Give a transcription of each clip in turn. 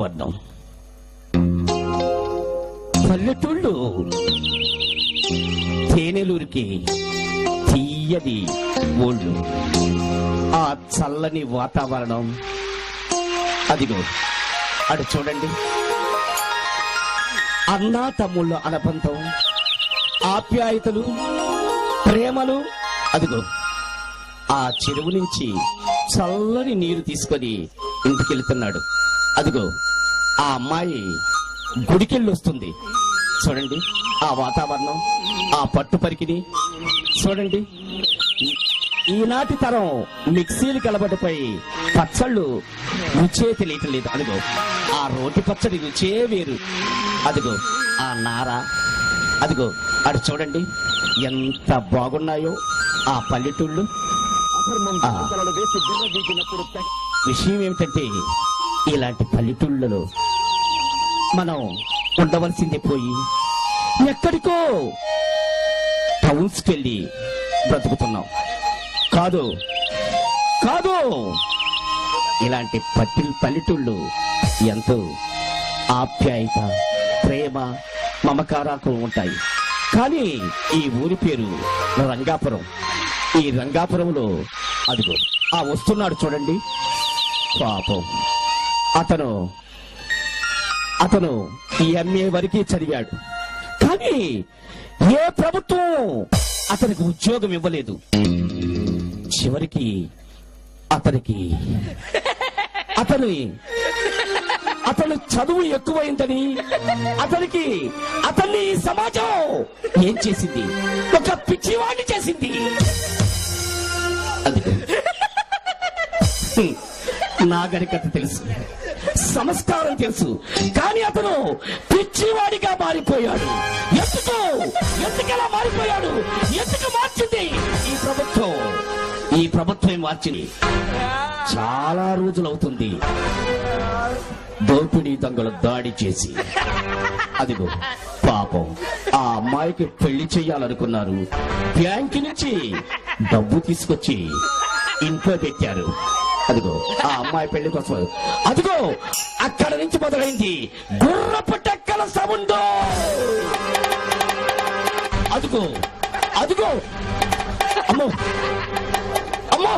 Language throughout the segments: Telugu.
వాతావరణం, పల్లెటూళ్ళు తేనెలూరికి తీయని ఊళ్ళు, ఆ చల్లని వాతావరణం. అదిగో అటు చూడండి, అన్నా తమ్ముళ్ళ అనుబంధం, ఆప్యాయతలు, ప్రేమలు. అదిగో ఆ చెరువు నుంచి చల్లని నీరు తీసుకొని ఇంటికెళ్తున్నాడు. అదిగో ఆ అమ్మాయి గుడికెళ్ళి వస్తుంది. చూడండి ఆ వాతావరణం, ఆ పట్టు పరికిని చూడండి. ఈనాటి తరం మిక్సీలు కలబడిపోయి పచ్చళ్ళు రుచే తెలియటం లేదు. అదిగో ఆ రోటి పచ్చడి రుచే వేరు. అదిగో ఆ నార, అదిగో అటు చూడండి ఎంత బాగున్నాయో ఆ పల్లెటూళ్ళు. విషయం ఏమిటంటే ఇలాంటి పల్లెటూళ్ళలో మనం ఉండవలసిందే పోయి ఎక్కడికో టౌన్స్కి వెళ్ళి బ్రతుకుతున్నాం. కాదు కాదు, ఇలాంటి పల్లెటూళ్ళు ఎంతో ఆప్యాయత, ప్రేమ, మమకారాలు ఉంటాయి. కానీ ఈ ఊరి పేరు రంగాపురం. ఈ రంగాపురంలో అదిగో ఆ వస్తున్నాడు చూడండి పాపం. అతను ఎంఏ వరకు చదివాడు, కానీ ఏ ప్రభుత్వం అతనికి ఉద్యోగం ఇవ్వలేదు. చివరికి అతను చదువు ఎక్కువైందని అతన్ని సమాజం ఏం చేసింది? ఒక పిచ్చివాడిని చేసింది. నాగరికత తెలుసు, సంస్కారం తెలుసు, కానీ అతను పిచ్చివాడిగా మారిపోయాడు. ఎందుకలా మారిపోయాడు? ఎందుకు మార్చింది ఈ ప్రభుత్వం మార్చింది. చాలా రోజులవుతుంది దోపిడీ దొంగలు దాడి చేసి. అదిగో పాపం ఆ అమ్మాయికి పెళ్లి చెయ్యాలనుకున్నారు. బ్యాంకు నుంచి డబ్బు తీసుకొచ్చి ఇంట్లో పెట్టారు. అదిగో ఆ అమ్మాయి పెళ్లి కోసం అదిగో అక్కడ నుంచి మొదలైంది గుర్రపు టెక్కల సౌండ్. అదిగో అదిగో అమ్మో అమ్మో,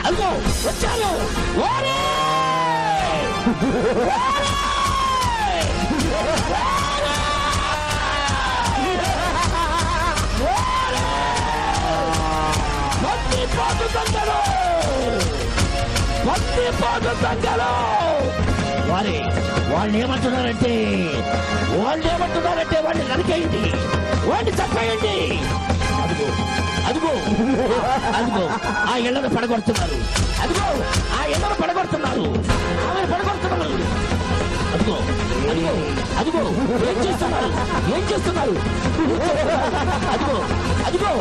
అదిగో వచ్చాను. వాళ్ళు ఏమంటున్నారంటే వాడిని నరికేయండి, వాడిని చంపేయండి. అదిగో అదిగో అదిగో ఆ ఇళ్లను పడగొడుతున్నారు. అదిగో ఆ ఇళ్లను పడగొడుతున్నారు, ఆమె పడగొడుతున్నారు. అదిగో అదిగో అదిగో ఏం చేస్తున్నారు? అదిగో అదిగో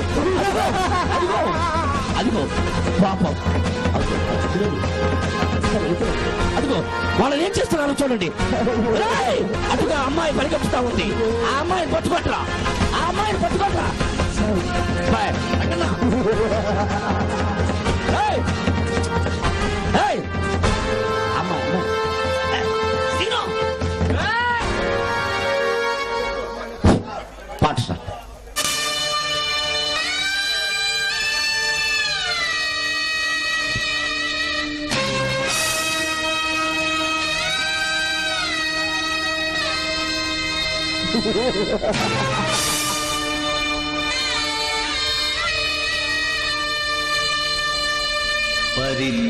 అదిగో అదిగో పాపం. అదిగో వాళ్ళని ఏం చేస్తున్నారు చూడండి. అటుగా అమ్మాయి పరిగెత్తుతా ఉంది. ఆ అమ్మాయిని పట్టుకోట్రా, ఆ అమ్మాయిని పట్టుకోట్రా. పాట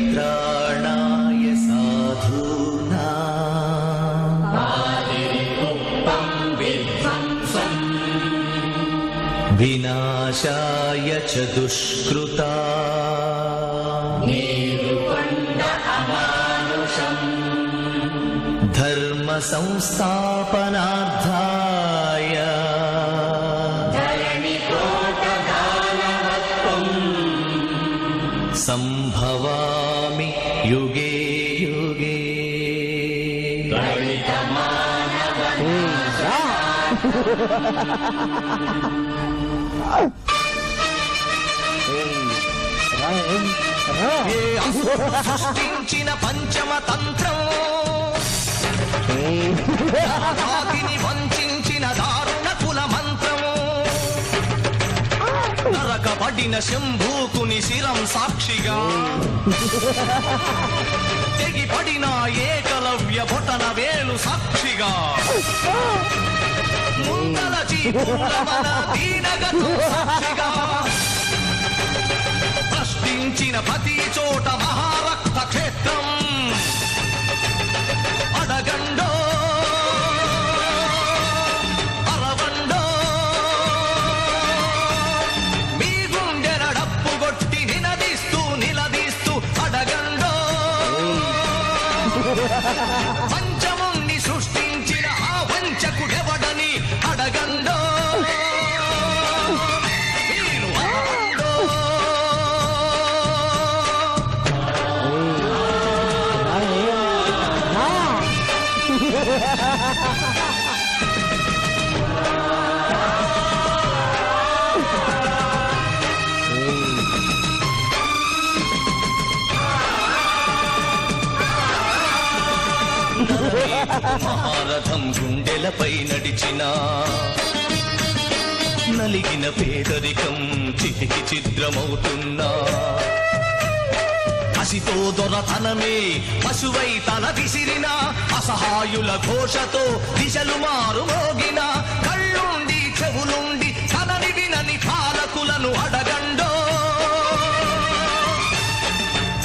పరిత్రాణాయ సాధూనాం వినాశాయ చ దుష్కృతాం ధర్మ సంస్థాపనార్థాయ సంభవామి యుగే యుగే. సృష్టించిన పంచమ తంత్రం జాతిని వంచిన దారుణ కుల మంత్రము నరకబడిన శంభూకుని శిరం సాక్షిగా తెగిపడిన ఏకలవ్య బొటన వేలు సాక్షిగా ముందల చీపుల దీనగతం సాక్షిగా ప్రశ్నించిన ప్రతి చోట మహారక్త క్షేత్రం అడగండో అరవండో మీ గుండెల డప్పు కొట్టి నిలదీస్తూ అడగండో పంచముని సృష్టించిన ఆ వంచకుడెవడని అడగండో మీరు అడగండో. మహారథం గుండెలపై నడిచిన నలిగిన పేదరికం చితికి చిద్రమవుతున్నా కసితో దొరతనమే పశువై తల విసిరిన అసహాయుల ఘోషతో దిశలు మారు మోగిన కళ్ళుండి చెవులుండి కనని వినని పాలకులను అడగండో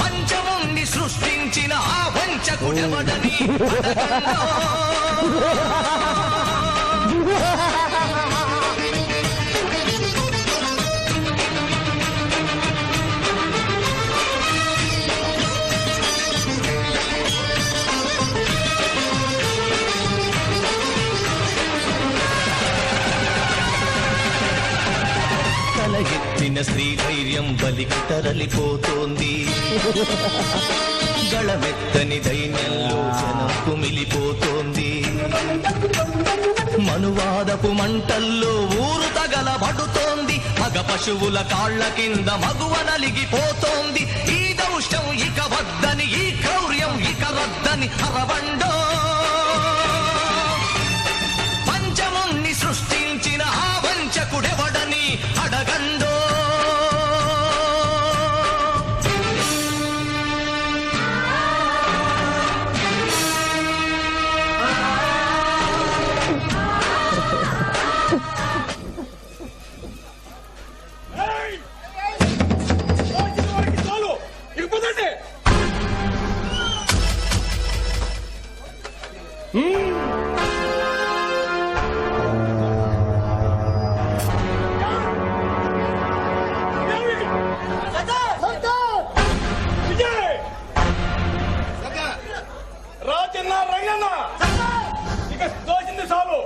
పంచముండి సృష్టించిన ఆ వంచకుడెవడని అడగండో. తల ఎత్తిన స్త్రీ ధైర్యం బలికి తరలిపోతోంది గళమెత్తని దైన్యంలో జనం కుమిలిపోతోంది మనువాదపు మంటల్లో ఊరు తగలబడుతోంది మగ పశువుల కాళ్ల కింద మగువ నలిగిపోతోంది ఈ దౌష్ట్యం ఇక వద్దని ఈ క్రౌర్యం ఇక వద్దని అరవండో పంచముని సృష్టించిన ఆ వంచకుడెవడని అడగండో. రాజన్న రంగన్న ఇక దోచింది చాలు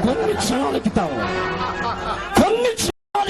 కొన్ని క్షణాల క్రితం